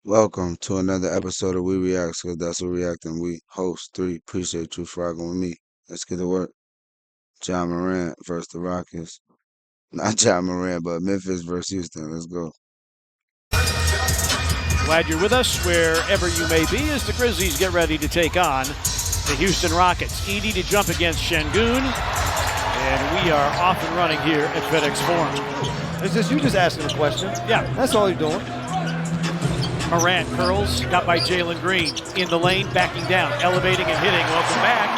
Welcome to another episode of We React, because that's what we react, and we host 3. Appreciate you for rocking with me. Let's get to work. John Morant versus the Rockets. Not John Morant, but Memphis versus Houston. Let's go. Glad you're with us wherever you may be as the Grizzlies get ready to take on the Houston Rockets. Edey to jump against Şengün, and we are off and running here at FedEx Forum. It's just you just asking a question. Yeah. That's all you're doing. Morant curls, got by Jalen Green. In the lane, backing down, elevating and hitting. Welcome back.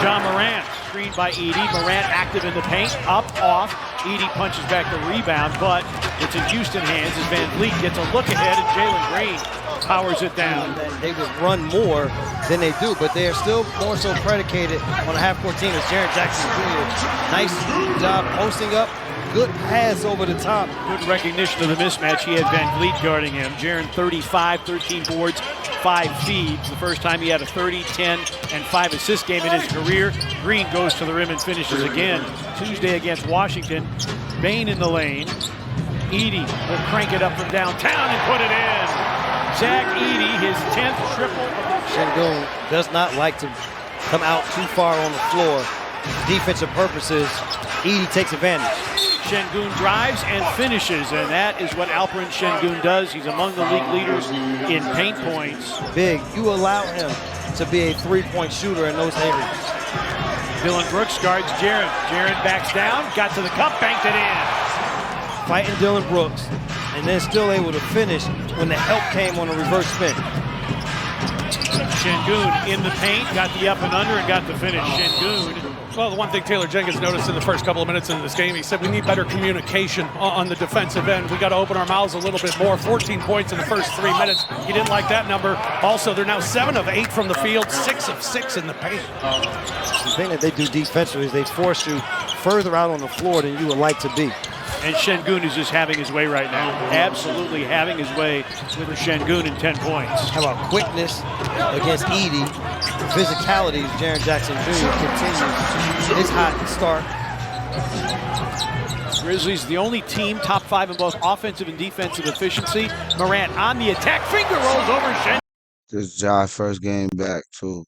John Morant, screened by Edey. Morant active in the paint, up, off. Edey punches back the rebound, but it's in Houston hands as Van Vliet gets a look ahead, and Jalen Green powers it down. They would run more than they do, but they are still more so predicated on a half-court team as Jaren Jackson Jr. Nice job posting up. Good pass over the top. Good recognition of the mismatch. He had Van Vliet guarding him. Jaren 35, 13 boards, 5 feeds. The first time he had a 30, 10, and 5 assist game in his career. Green goes to the rim and finishes again. Tuesday against Washington. Bane in the lane. Edey will crank it up from downtown and put it in. Zach Edey, his 10th triple of the Şengün does not like to come out too far on the floor. Defensive purposes, Edey takes advantage. Şengün drives and finishes, and that is what Alperen Şengün does. He's among the league leaders in paint points. Big, you allow him to be a three-point shooter in those areas. Dillon Brooks guards Jaren. Jaren backs down, got to the cup, banked it in. Fighting Dillon Brooks, and then still able to finish when the help came on a reverse spin. Şengün in the paint, got the up and under, and got the finish. Şengün. Well, the one thing Taylor Jenkins noticed in the first couple of minutes into this game, he said we need better communication on the defensive end. We got to open our mouths a little bit more. 14 points in the first 3 minutes. He didn't like that number. Also, they're now 7 of 8 from the field, 6 of 6 in the paint. The thing that they do defensively is they force you further out on the floor than you would like to be. And Şengün is just having his way right now. Absolutely having his way with Şengün in 10 points. How about quickness against Edey? Physicality as Jaren Jackson Jr. continues his hot start. Grizzlies, the only team top 5 in both offensive and defensive efficiency. Morant on the attack, finger rolls over Şengün. This is John's first game back, too.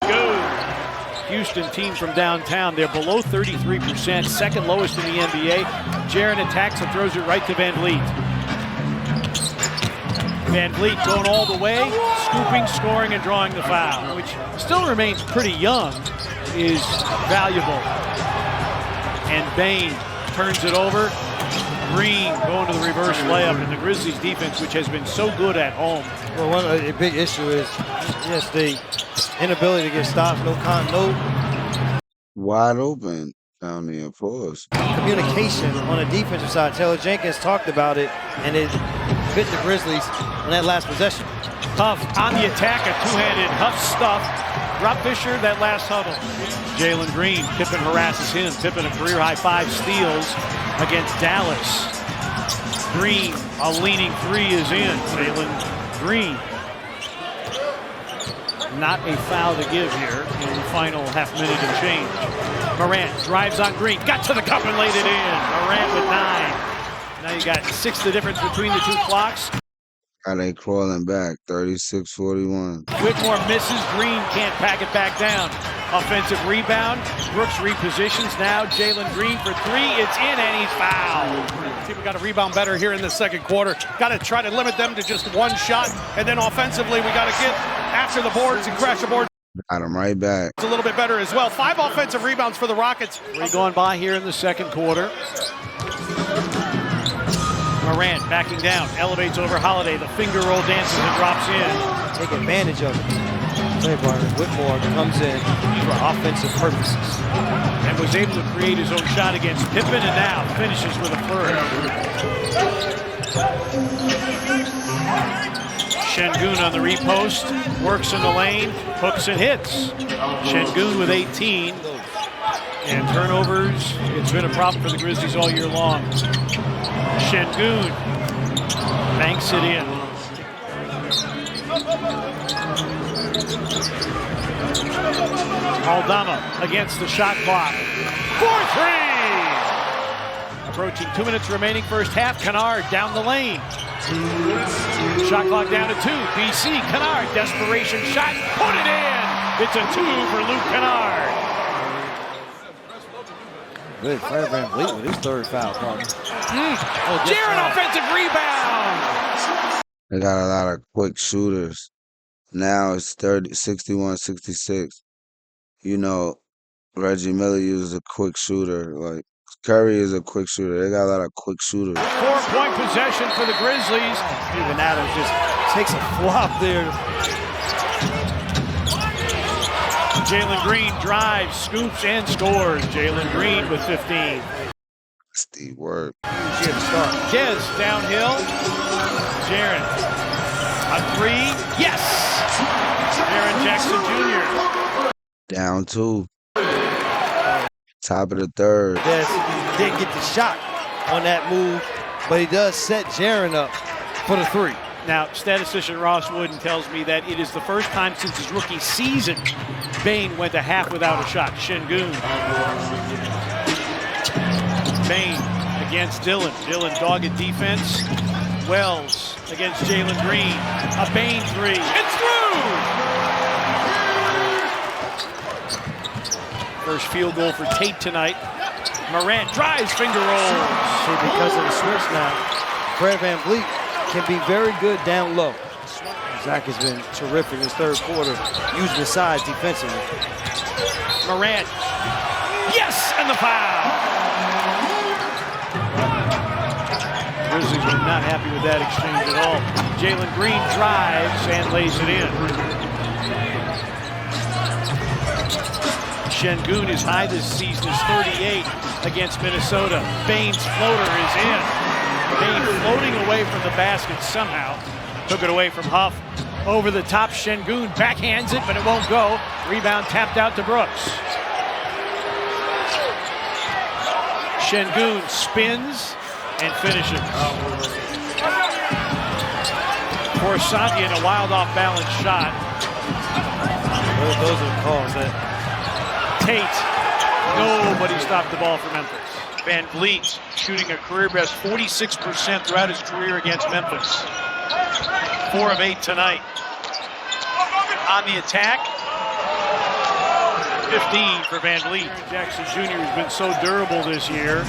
Houston team from downtown, they're below 33%, second lowest in the NBA. Jaren attacks and throws it right to Van Vliet. Van Vliet going all the way, scooping, scoring, and drawing the foul, which still remains pretty young, is valuable. And Bane turns it over. Green going to the reverse layup, and the Grizzlies defense, which has been so good at home. Well, one of the big issue is just the inability to get stops, no Wide open down there, pause. communication on the defensive side. Taylor Jenkins talked about it, and it bit the Grizzlies on that last possession. Huff on the attack, a two-handed Huff stuff. Rob Fisher, that last huddle. Jalen Green, Pippen harasses him. Pippen a career-high 5 steals against Dallas. Green, a leaning 3 is in. Jalen Green. Not a foul to give here in the final half minute and change. Morant drives on Green, got to the cup and laid it in. Morant with 9. Now you got 6 the difference between the 2 clocks. How they crawling back, 36-41. Whitmore misses, Green can't pack it back down. Offensive rebound, Brooks repositions now, Jalen Green for 3, it's in and he's fouled. See, we got to rebound better here in the second quarter. Got to try to limit them to just one shot, and then offensively we got to get after the boards and crash the boards. Got him right back. It's a little bit better as well. 5 offensive rebounds for the Rockets. 3 going by here in the second quarter. Morant backing down, elevates over Holiday. The finger roll dances and drops in. Take advantage of it. Whitmore comes in for offensive purposes. And was able to create his own shot against Pippen, and now finishes with a first. Şengün on the repost, works in the lane, hooks and hits. Şengün with 18. And turnovers, it's been a problem for the Grizzlies all year long. Şengün banks it in. Aldama against the shot clock. 4-3! Approaching 2 minutes remaining first half. Kennard down the lane. Shot clock down to 2. BC, Kennard, desperation shot, put it in. It's a 2 for Luke Kennard. Good, Fred VanVleet with his third foul problem. Jaren, offensive rebound. They got a lot of quick shooters. Now it's 61-66. You know, Reggie Miller uses a quick shooter. Like, Curry is a quick shooter. They got a lot of quick shooters. 4-point possession for the Grizzlies. Even Adams just takes a flop there. Jalen Green drives, scoops, and scores. Jalen Green with 15. Steve Word. Gez downhill. Jaren. A 3. Yes! Jaren Jackson Jr. Down 2. Top of the third. Gez didn't get the shot on that move, but he does set Jaren up for the 3. Now, statistician Ross Wooden tells me that it is the first time since his rookie season Bane went a half without a shot. Şengün. Bane against Dillon. Dillon dogged defense. Wells against Jalen Green. A Bane 3. It's through! First field goal for Tate tonight. Morant drives, finger rolls. See, because of the switch now, Fred VanVleet can be very good down low. Zach has been terrific in his third quarter, using his size defensively. Morant. Yes, and the foul. Grizzlies were not happy with that exchange at all. Jalen Green drives and lays it in. Şengün is high this season is 38 against Minnesota. Bane's floater is in. Bane floating away from the basket somehow. Took it away from Huff. Over the top, Şengün backhands it, but it won't go. Rebound tapped out to Brooks. Şengün spins and finishes. Corsani in a wild off-balance shot. Those are the calls. Tate. Nobody stopped the ball for Memphis. VanVleet shooting a career best 46% throughout his career against Memphis. 4 of 8 tonight. On the attack, 15 for VanVleet. Jackson Jr. has been so durable this year.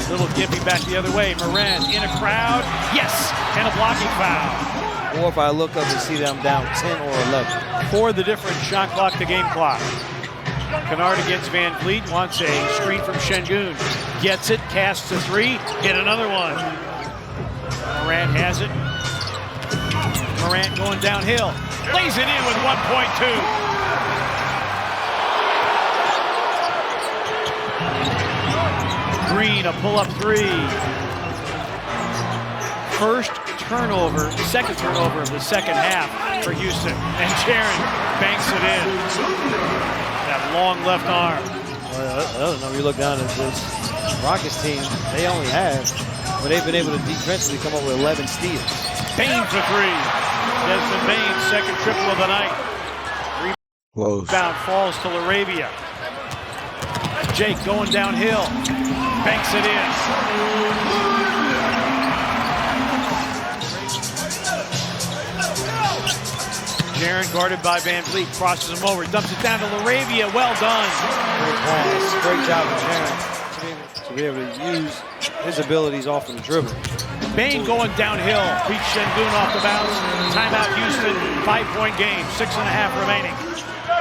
Little gimpy back the other way. Morant in a crowd. Yes, and a blocking foul. Or if I look up and see that I'm down 10 or 11. For the different shot clock to game clock. Kennard against VanVleet wants a screen from Şengün. Gets it, casts a 3, hit another one. Morant has it. Morant going downhill. Lays it in with 1.2. Green, a pull-up 3. Second turnover of the second half for Houston. And Jaren banks it in. That long left arm. Well, I don't know, you look down at this Rockets team, they only have, but they've been able to defensively come up with 11 steals. Bane for 3. Desmond Bane, second triple of the night. Rebound falls to LaRavia. Jake going downhill. Banks it in. Jaren guarded by VanVleet, crosses him over, dumps it down to LaRavia. Well done. Great pass. Great job of Jaren to be able to use his abilities off of the dribble. Bane going downhill, beats Şengün off the bounce. Timeout Houston, 5-point game, 6.5 remaining.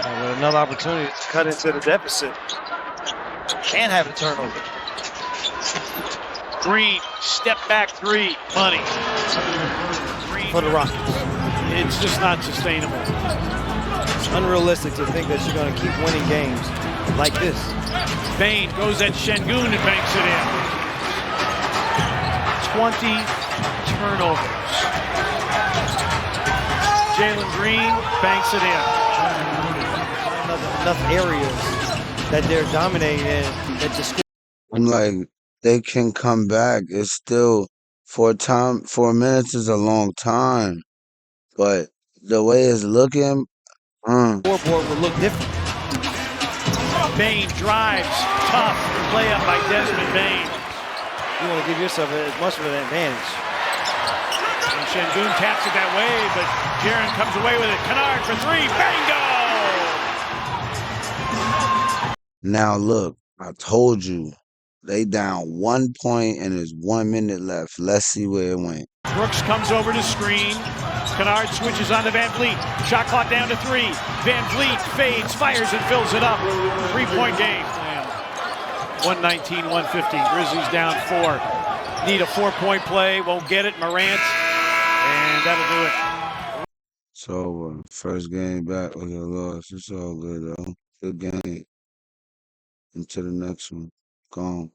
And another opportunity to cut into the deficit. And have a turnover. Green, step back 3, money. Green for the Rockets. It's just not sustainable. It's unrealistic to think that you're going to keep winning games like this. Bane goes at Şengün and banks it in. 20 turnovers. Jalen Green banks it in. Enough areas that they're dominating in that just. I'm like, they can come back. It's still 4 minutes is a long time, but the way it's looking, scoreboard would look different. Bane drives, tough layup by Desmond Bane. You want to give yourself as much of an advantage. Sengun taps it that way, but Jaren comes away with it. Kennard for three. Bingo! Now look, I told you, they down 1 point and there's 1 minute left. Let's see where it went. Brooks comes over to screen. Kennard switches on to Van Vliet. Shot clock down to 3. Van Vliet fades, fires, and fills it up. 3-point game. 119-150. Grizzlies down 4. Need a 4-point play. Won't get it. Morant. And that'll do it. So, first game back with a loss. It's all good, though. Good game. Into the next one. Gone.